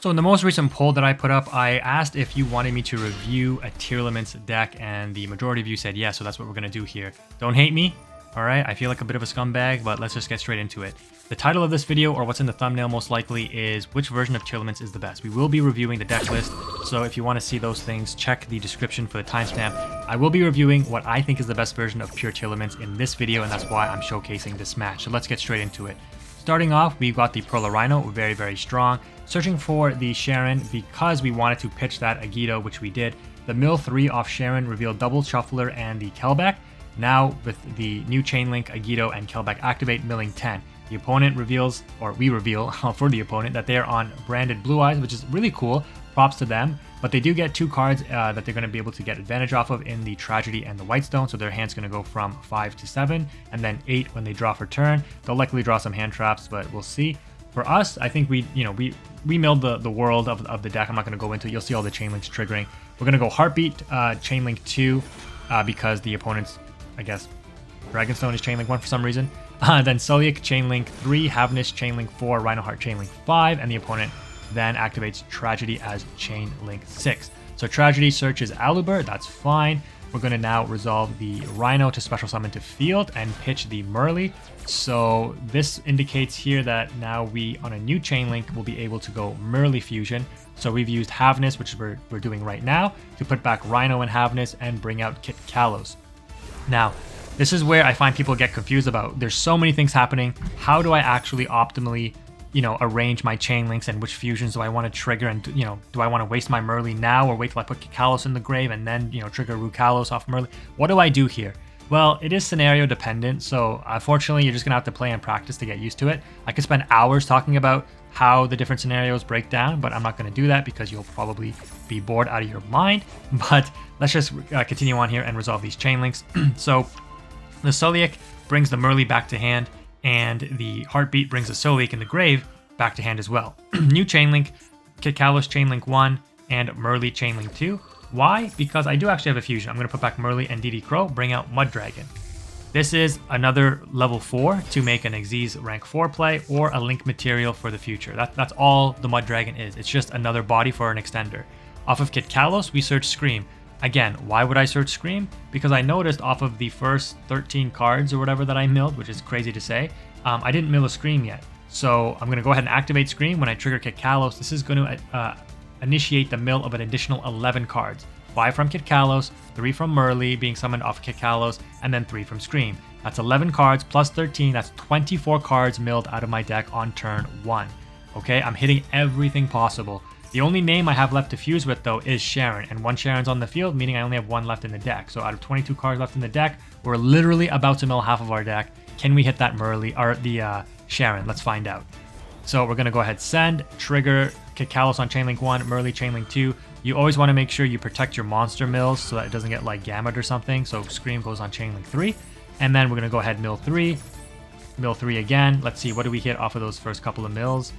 So in the most recent poll that I put up, I asked if you wanted me to review a Tearlaments deck, and the majority of you said yes, so that's what we're going to do here. Don't hate me, alright? I feel like a bit of a scumbag, but let's just get straight into it. The title of this video, or what's in the thumbnail most likely, is which version of Tearlaments is the best. We will be reviewing the deck list, so if you want to see those things, check the description for the timestamp. I will be reviewing what I think is the best version of pure Tearlaments in this video, and that's why I'm showcasing this match. So let's get straight into it. Starting off, we've got the Perla Rhino, very, very strong. Searching for the Sharon because we wanted to pitch that Yugioh, which we did. The mill 3 off Sharon revealed double Shuffler and the Kelbeck. Now, with the new Chainlink, Yugioh and Kelbeck activate, milling 10. The opponent reveals, or we reveal for the opponent, that they're on branded Blue Eyes, which is really cool. Props to them. But they do get 2 cards that they're going to be able to get advantage off of in the Tragedy and the Whitestone. So their hand's going to go from 5 to 7, and then 8 when they draw for turn. They'll likely draw some hand traps, but we'll see. For us, I think we milled the world of the deck. I'm not going to go into it. You'll see all the Chainlinks triggering. We're going to go Heartbeat, Chainlink 2, because the opponent's, I guess, Dragonstone is Chainlink 1 for some reason. Then Sulliek, Chainlink 3, Havnish, Chainlink 4, Rhinoheart, Chainlink 5, and the opponent then activates Tragedy as Chainlink 6. So Tragedy searches Aluber, that's fine. We're going to now resolve the Rhino to special summon to field and pitch the Merly. So this indicates here that now we, on a new Chainlink, will be able to go Merly Fusion. So we've used Havnis, which we're doing right now, to put back Rhino and Havnis and bring out Kit Kalos. Now, this is where I find people get confused about. There's so many things happening. How do I actually optimally arrange my chain links, and which fusions do I want to trigger, and do I want to waste my Merly now or wait till I put Kalos in the grave and then trigger Rukalos off Merly? What do I do here? Well, it is scenario dependent, so unfortunately you're just gonna have to play and practice to get used to it. I could spend hours talking about how the different scenarios break down, but I'm not going to do that because you'll probably be bored out of your mind. But let's just continue on here and resolve these chain links. So the Sulliek brings the Merly back to hand, and the Heartbeat brings the Sulliek in the grave back to hand as well. New Chainlink, Kit Kalos Chainlink 1, and Merly Chainlink 2. Why? Because I do actually have a fusion. I'm going to put back Merly and DD Crow, bring out Mud Dragon. This is another level 4 to make an Xyz rank 4 play or a link material for the future. That's all the Mud Dragon is. It's just another body for an extender. Off of Kit Kalos, we search Scream. Again, why would I search Scream? Because I noticed off of the first 13 cards or whatever that I milled, which is crazy to say, I didn't mill a Scream yet. So I'm going to go ahead and activate Scream. When I trigger Kit Kalos, this is going to initiate the mill of an additional 11 cards. 5 from Kit Kalos, 3 from Merly being summoned off Kit Kalos, and then 3 from Scream. That's 11 cards plus 13. That's 24 cards milled out of my deck on turn 1. Okay, I'm hitting everything possible. The only name I have left to fuse with, though, is Sharon, and 1 Sharon's on the field, meaning I only have 1 left in the deck. So out of 22 cards left in the deck, we're literally about to mill half of our deck. Can we hit that Merly, or the Sharon? Let's find out. So we're going to go ahead, send, trigger Kit Kalos on Chainlink 1, Merly Chainlink 2. You always want to make sure you protect your monster mills so that it doesn't get like gammed or something. So Scream goes on Chainlink 3. And then we're going to go ahead, mill 3 again. Let's see, what do we hit off of those first couple of mills?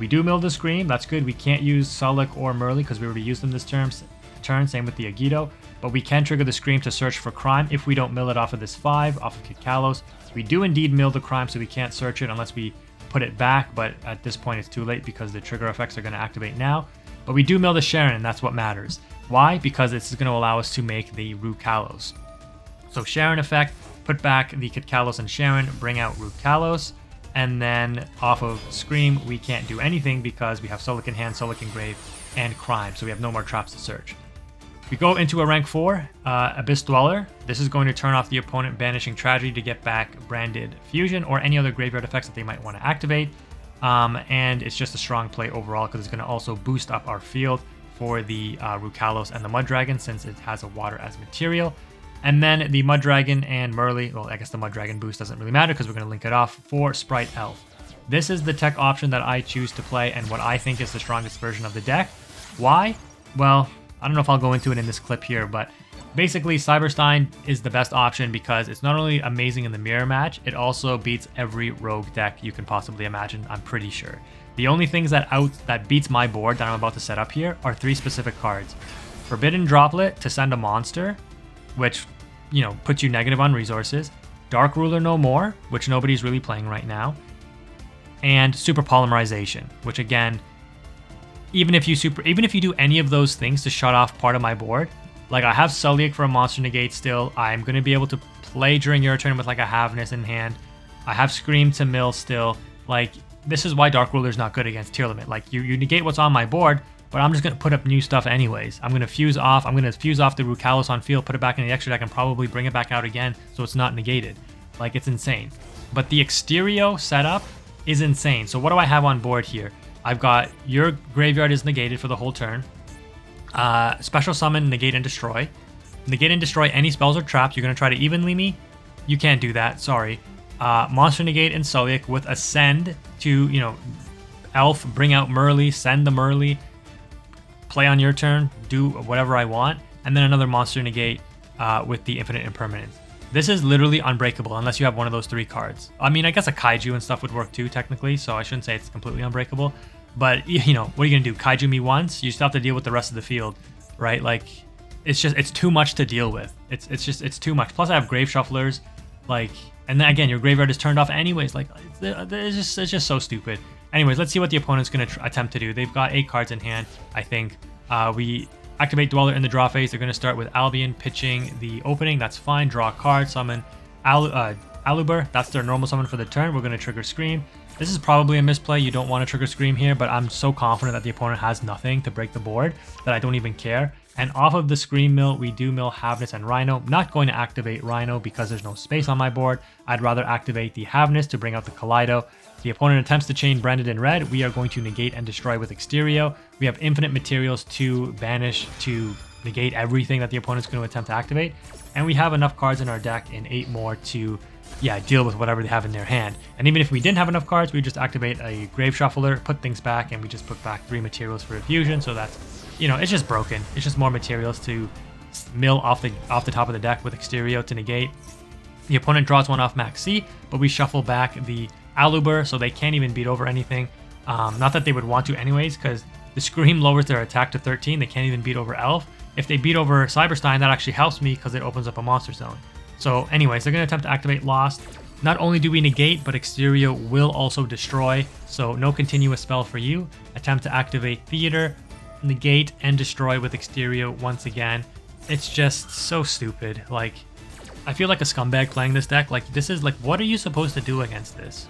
We do mill the Scream, that's good. We can't use Sulliek or Merly because we already used them this turn, same with the Yugioh. But we can trigger the Scream to search for Crime if we don't mill it off of this 5, off of Kit Kalos. We do indeed mill the Crime, so we can't search it unless we put it back, but at this point it's too late because the trigger effects are going to activate now. But we do mill the Sharon, and that's what matters. Why? Because this is going to allow us to make the Rukalos. So Sharon effect, put back the Kit Kalos and Sharon, bring out Rukalos. And then off of Scream, we can't do anything because we have Sulliek in hand, Sulliek in grave, and Crime. So we have no more traps to search. We go into a rank 4, Abyss Dweller. This is going to turn off the opponent banishing Tragedy to get back Branded Fusion or any other graveyard effects that they might want to activate. And it's just a strong play overall because it's going to also boost up our field for the Rukalos and the Mud Dragon since it has a water as material. And then the Mud Dragon and Merly, well, I guess the Mud Dragon boost doesn't really matter because we're going to link it off for Sprite Elf. This is the tech option that I choose to play and what I think is the strongest version of the deck. Why? Well, I don't know if I'll go into it in this clip here, but basically Stein is the best option because it's not only amazing in the mirror match, it also beats every rogue deck you can possibly imagine, I'm pretty sure. The only things that beats my board that I'm about to set up here are 3 specific cards. Forbidden Droplet to send a monster, which, puts you negative on resources. Dark Ruler No More, which nobody's really playing right now. And Super Polymerization, which again, even if you do any of those things to shut off part of my board, like I have Sulliek for a monster negate still. I'm going to be able to play during your turn with like a Havness in hand. I have Scream to mill still. Like, this is why Dark Ruler's not good against Tearlament. Like, you negate what's on my board, but I'm just going to put up new stuff anyways. I'm going to fuse off the Rukalos on field, put it back in the extra deck, and probably bring it back out again so it's not negated. Like, it's insane. But the Yugioh setup is insane. So what do I have on board here? I've got your graveyard is negated for the whole turn. Special summon, negate, and destroy. Negate and destroy any spells or traps. You're going to try to evenly me? You can't do that, sorry. Monster negate and Sulliek with Ascend to, Elf, bring out Merly, send the Merly, play on your turn, do whatever I want, and then another monster negate with the Infinite Impermanence. This is literally unbreakable unless you have one of those 3 cards. I mean, I guess a Kaiju and stuff would work too, technically, so I shouldn't say it's completely unbreakable. But, what are you going to do? Kaiju me once? You still have to deal with the rest of the field, right? Like, it's too much to deal with. It's too much. Plus, I have Grave Shufflers, like, and then again, your graveyard is turned off anyways. Like, it's just so stupid. Anyways, let's see what the opponent's going to attempt to do. They've got 8 cards in hand, I think. We activate Dweller in the draw phase. They're going to start with Albion pitching the opening. That's fine. Draw a card. Summon Aluber. That's their normal summon for the turn. We're going to trigger Scream. This is probably a misplay. You don't want to trigger Scream here, but I'm so confident that the opponent has nothing to break the board that I don't even care. And off of the Scream mill, we do mill Havness and Rhino. Not going to activate Rhino because there's no space on my board. I'd rather activate the Havness to bring out the Kaleido. The opponent attempts to chain Branded in red. We are going to negate and destroy with Yugioh. We have infinite materials to banish to negate everything that the opponent's going to attempt to activate. And we have enough cards in our deck and 8 more to deal with whatever they have in their hand. And even if we didn't have enough cards, we just activate a Grave Shuffler, put things back, and we just put back 3 materials for a fusion. So that's, it's just broken. It's just more materials to mill off the top of the deck with Yugioh to negate. The opponent draws 1 off Max C, but we shuffle back the Aluber, so they can't even beat over anything. Not that they would want to anyways, because the Scream lowers their attack to 13. They can't even beat over Elf. If they beat over Cyberstein, that actually helps me because it opens up a monster zone. So anyways, they're going to attempt to activate Lost. Not only do we negate, but Yugioh will also destroy, so no continuous spell for you. Attempt to activate Theater, negate, and destroy with Yugioh once again. It's just so stupid. Like, I feel like a scumbag playing this deck. Like, this is like, what are you supposed to do against this?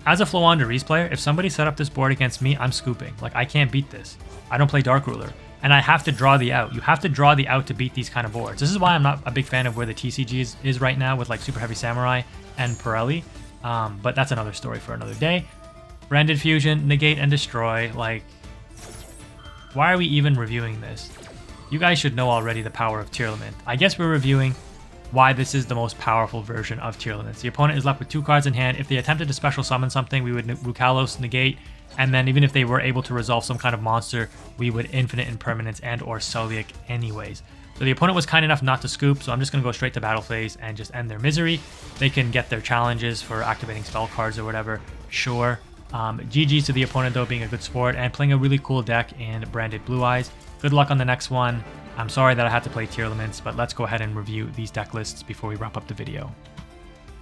As a Flowonderees player, if somebody set up this board against me, I'm scooping. Like, I can't beat this. I don't play Dark Ruler. And I have to draw the out. You have to draw the out to beat these kind of boards. This is why I'm not a big fan of where the TCG is right now with like Super Heavy Samurai and Pirelli. But that's another story for another day. Branded Fusion, negate and destroy. Like, why are we even reviewing this? You guys should know already the power of Tearlament. I guess we're reviewing why this is the most powerful version of Tearlaments. The opponent is left with 2 cards in hand. If they attempted to special summon something, we would Rukalos negate. And then even if they were able to resolve some kind of monster, we would Infinite Impermanence and or Sulliek anyways. So the opponent was kind enough not to scoop, so I'm just going to go straight to battle phase and just end their misery. They can get their challenges for activating spell cards or whatever, sure. GG's to the opponent though, being a good sport and playing a really cool deck in Branded Blue Eyes. Good luck on the next one. I'm sorry that I had to play Tearlaments, but let's go ahead and review these deck lists before we wrap up the video.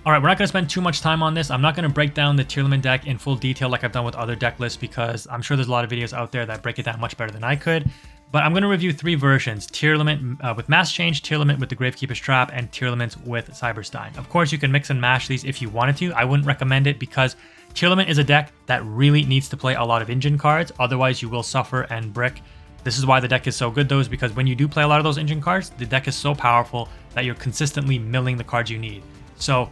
Alright, we're not going to spend too much time on this. I'm not going to break down the Tearlament deck in full detail like I've done with other deck lists because I'm sure there's a lot of videos out there that break it down much better than I could. But I'm going to review 3 versions, Tearlament with Mass Change, Tearlament with the Gravekeeper's Trap, and Tearlaments with Cyberstein. Of course, you can mix and mash these if you wanted to. I wouldn't recommend it because Tearlament is a deck that really needs to play a lot of engine cards, otherwise you will suffer and brick. This is why the deck is so good though, is because when you do play a lot of those engine cards, the deck is so powerful that you're consistently milling the cards you need. So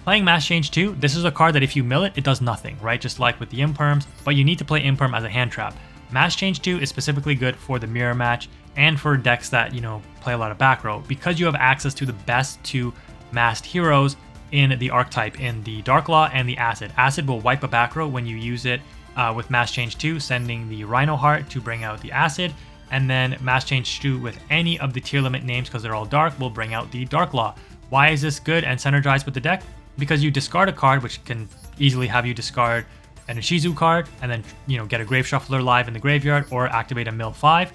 playing Mass Change 2, this is a card that if you mill it, it does nothing, right? Just like with the Imperms, but you need to play Imperm as a hand trap. Mass Change 2 is specifically good for the mirror match and for decks that, play a lot of back row because you have access to the best 2 masked heroes in the archetype, in the Dark Law and the Acid. Acid will wipe a back row when you use it with Mass Change 2, sending the Rhino Heart to bring out the Acid, and then Mass Change 2 with any of the Tearlament names, because they're all dark, will bring out the Dark Law. Why is this good and synergized with the deck? Because you discard a card, which can easily have you discard an Ishizu card, and then get a Grave Shuffler live in the graveyard, or activate a Mill 5.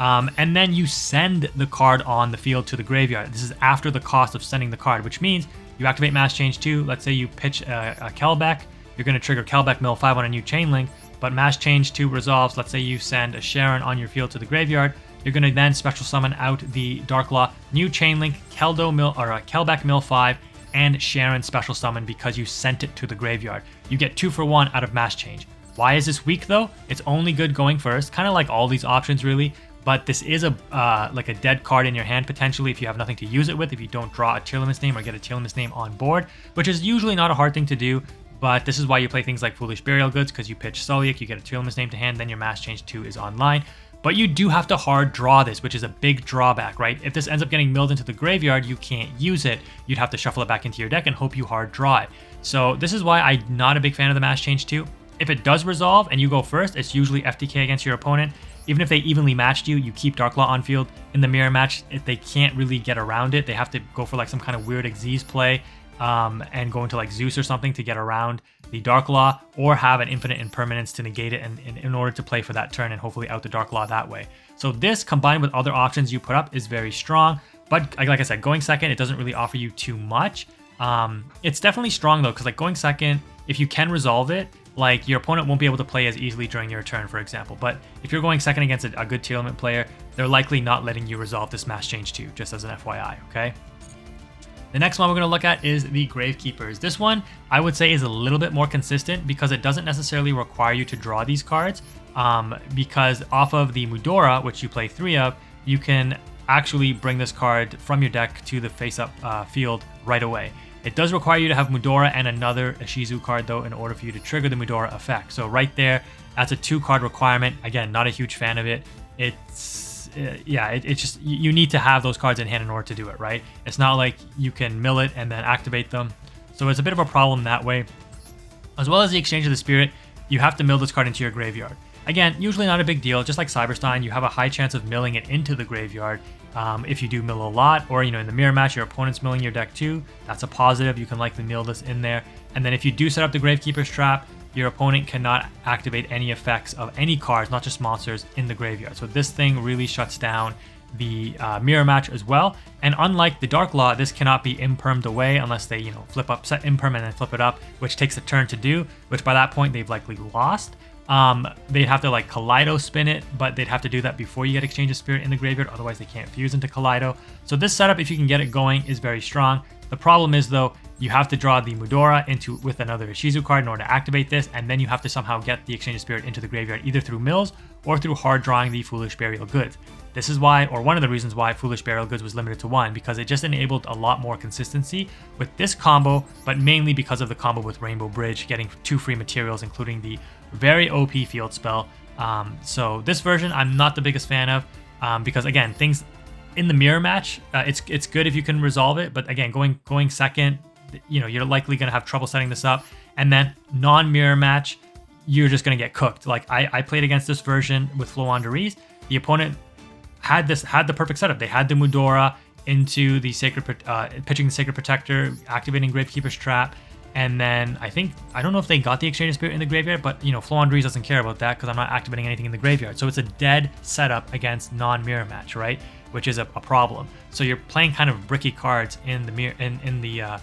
And then you send the card on the field to the graveyard. This is after the cost of sending the card, which means you activate Mass Change 2. Let's say you pitch a Kelbeck. You're going to trigger Kelbeck Mill 5 on a new Chain Link. but Mass Change 2 resolves. Let's say you send a Sharon on your field to the graveyard. You're going to then special summon out the Dark Law, new Chain Link, Kelbeck Mill 5, and Sharon special summon because you sent it to the graveyard. You get 2 for 1 out of Mass Change. Why is this weak though? It's only good going first, kind of like all these options really, but this is a like a dead card in your hand potentially if you have nothing to use it with, if you don't draw a Tearlaments name or get a Tearlaments name on board, which is usually not a hard thing to do, but this is why you play things like Foolish Burial Goods, because you pitch Sulliek, you get a Tearlaments name to hand, then your Mass Change 2 is online. But you do have to hard draw this, which is a big drawback, right? If this ends up getting milled into the graveyard, you can't use it. You'd have to shuffle it back into your deck and hope you hard draw it. So this is why I'm not a big fan of the Mass Change 2. If it does resolve and you go first, it's usually FTK against your opponent. Even if they evenly matched you, you keep Dark Law on field. In the mirror match, if they can't really get around it, they have to go for like some kind of weird Xyz play and go into like Zeus or something to get around the Dark Law, or have an infinite impermanence to negate it in order to play for that turn and hopefully out the Dark Law that way. So this, combined with other options you put up, is very strong. But like I said, going second, it doesn't really offer you too much. It's definitely strong though, because like going second, if you can resolve it, like your opponent won't be able to play as easily during your turn, for example. But if you're going second against a good Tearlament player, they're likely not letting you resolve this Mass Change 2, just as an FYI, okay? The next one we're going to look at is the Gravekeepers. This one, I would say, is a little bit more consistent because it doesn't necessarily require you to draw these cards, because off of the Mudora, which you play 3 of, you can actually bring this card from your deck to the face-up field right away. It does require you to have Mudora and another Ishizu card, though, in order for you to trigger the Mudora effect. So right there, that's a 2-card requirement. Again, not a huge fan of it. It's just, you need to have those cards in hand in order to do it, right? It's not like you can mill it and then activate them. So it's a bit of a problem that way. As well as the Exchange of the Spirit, you have to mill this card into your graveyard. Again, usually not a big deal. Just like Cyberstein, you have a high chance of milling it into the graveyard. If you do mill a lot, or in the mirror match, your opponent's milling your deck too, that's a positive. You can likely mill this in there. And then if you do set up the Gravekeeper's Trap, your opponent cannot activate any effects of any cards, not just monsters, in the graveyard. So this thing really shuts down the mirror match as well. And unlike the Dark Law, this cannot be impermed away unless they, flip up, set imperm and then flip it up, which takes a turn to do, which by that point they've likely lost. They'd have to like Kaleido spin it, but they'd have to do that before you get Exchange of Spirit in the graveyard, otherwise they can't fuse into Kaleido. So this setup, if you can get it going, is very strong. The problem is though, you have to draw the Mudora with another Ishizu card in order to activate this, and then you have to somehow get the Exchange of Spirit into the graveyard either through mills or through hard drawing the Foolish Burial Goods. This is why, or one of the reasons why, Foolish Burial Goods was limited to 1, because it just enabled a lot more consistency with this combo, but mainly because of the combo with Rainbow Bridge, getting 2 free materials, including the very OP field spell. So this version I'm not the biggest fan of, because again, things in the mirror match, it's good if you can resolve it, but again, going second, you're likely going to have trouble setting this up. And then non-mirror match, you're just going to get cooked. Like I played against this version with Floowandereeze. The opponent had the perfect setup. They had the Mudora into the pitching the Sacred Protector, activating Gravekeeper's Trap, and then I don't know if they got the Exchange of Spirit in the graveyard, but Floowandereeze doesn't care about that because I'm not activating anything in the graveyard. So it's a dead setup against non-mirror match, right? Which is a problem. So you're playing kind of bricky cards in the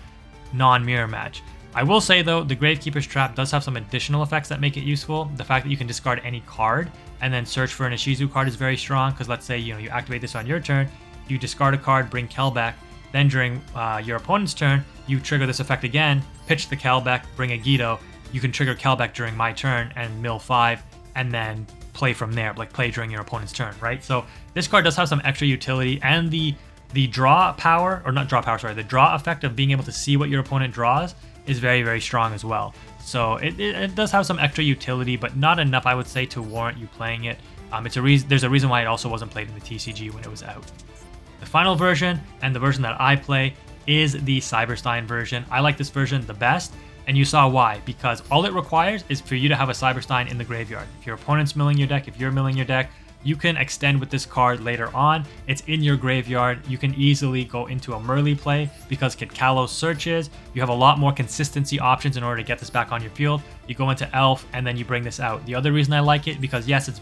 non-mirror match. I will say though, the Gravekeeper's Trap does have some additional effects that make it useful. The fact that you can discard any card and then search for an Ishizu card is very strong, because let's say you activate this on your turn, you discard a card, bring Kel back, then during your opponent's turn, you trigger this effect again, pitch the Kel back, bring a Yugioh, you can trigger Kel back during my turn and mill 5, and then play from there, like play during your opponent's turn, right? So this card does have some extra utility, and the draw power, or not draw power, sorry, the draw effect of being able to see what your opponent draws is very, very strong as well. So it does have some extra utility, but not enough, I would say, to warrant you playing it. There's a reason why it also wasn't played in the TCG when it was out. The final version, and the version that I play, is the Cyberstein version. I like this version the best, and you saw why, because all it requires is for you to have a Cyberstein in the graveyard. If your opponent's milling your deck, if you're milling your deck, you can extend with this card later on. It's in your graveyard. You can easily go into a Merly play because Kid Kalos searches. You have a lot more consistency options in order to get this back on your field. You go into Elf and then you bring this out. The other reason I like it, because yes, it's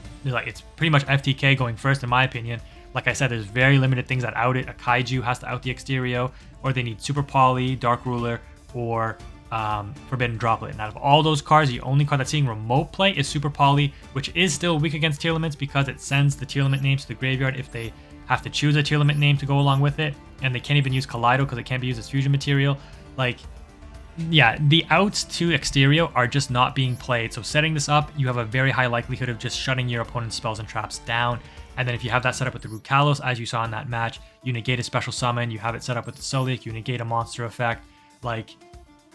pretty much FTK going first in my opinion. Like I said, there's very limited things that out it. A Kaiju has to out the Exterio, or they need Super Poly, Dark Ruler, or Forbidden Droplet. And out of all those cards, the only card that's seeing remote play is Super Poly, which is still weak against Tearlaments because it sends the Tearlament names to the graveyard if they have to choose a Tearlament name to go along with it. And they can't even use Kaleido because it can't be used as fusion material. Like, yeah, the outs to Exterio are just not being played. So setting this up, you have a very high likelihood of just shutting your opponent's spells and traps down. And then if you have that set up with the Root Kalos, as you saw in that match, you negate a special summon, you have it set up with the Solik, you negate a monster effect. Like,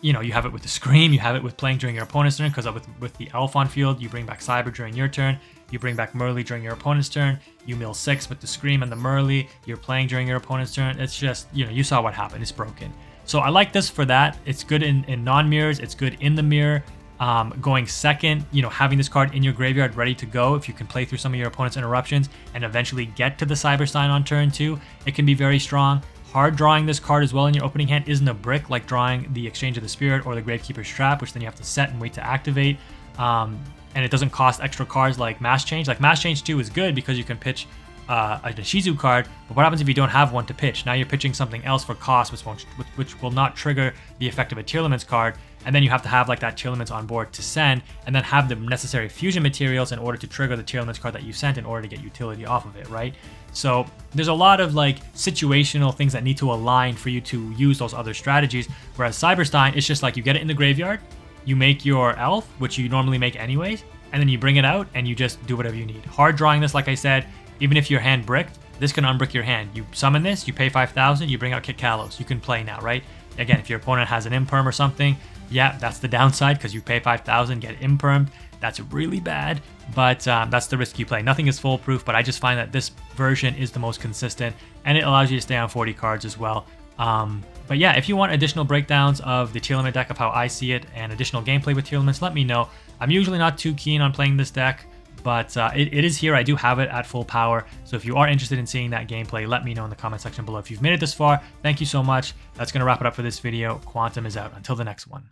you know, you have it with the Scream, you have it with playing during your opponent's turn, because with the Elf on field, you bring back Cyber during your turn, you bring back Merly during your opponent's turn, you mill 6 with the Scream and the Merly, you're playing during your opponent's turn. It's just, you know, you saw what happened, it's broken. So I like this for that. It's good in non-mirrors, it's good in the mirror. Going second, you know, having this card in your graveyard ready to go if you can play through some of your opponent's interruptions and eventually get to the Cyber Stein on turn 2, it can be very strong. Hard drawing this card as well in your opening hand isn't a brick like drawing the Exchange of the Spirit or the Gravekeeper's Trap, which then you have to set and wait to activate. And it doesn't cost extra cards like Mass Change. Like Mass Change 2 is good because you can pitch a Nishizu card, but what happens if you don't have one to pitch? Now you're pitching something else for cost, which will not trigger the effect of a Tearlaments card, and then you have to have like that Tearlaments on board to send, and then have the necessary fusion materials in order to trigger the Tearlaments card that you sent in order to get utility off of it, right? So there's a lot of like situational things that need to align for you to use those other strategies, whereas Cyberstein, it's just like you get it in the graveyard, you make your elf, which you normally make anyways, and then you bring it out and you just do whatever you need. Hard drawing this, like I said, even if your hand bricked, this can unbrick your hand. You summon this, you pay 5,000, you bring out Kit Kalos. You can play now, right? Again, if your opponent has an imperm or something, yeah, that's the downside because you pay 5,000, get impermed. That's really bad, but that's the risk you play. Nothing is foolproof, but I just find that this version is the most consistent, and it allows you to stay on 40 cards as well. But yeah, if you want additional breakdowns of the Tearlament deck of how I see it and additional gameplay with Tearlaments, let me know. I'm usually not too keen on playing this deck, but it is here. I do have it at full power, so if you are interested in seeing that gameplay, let me know in the comment section below. If you've made it this far, thank you so much. That's going to wrap it up for this video. Quantum is out. Until the next one.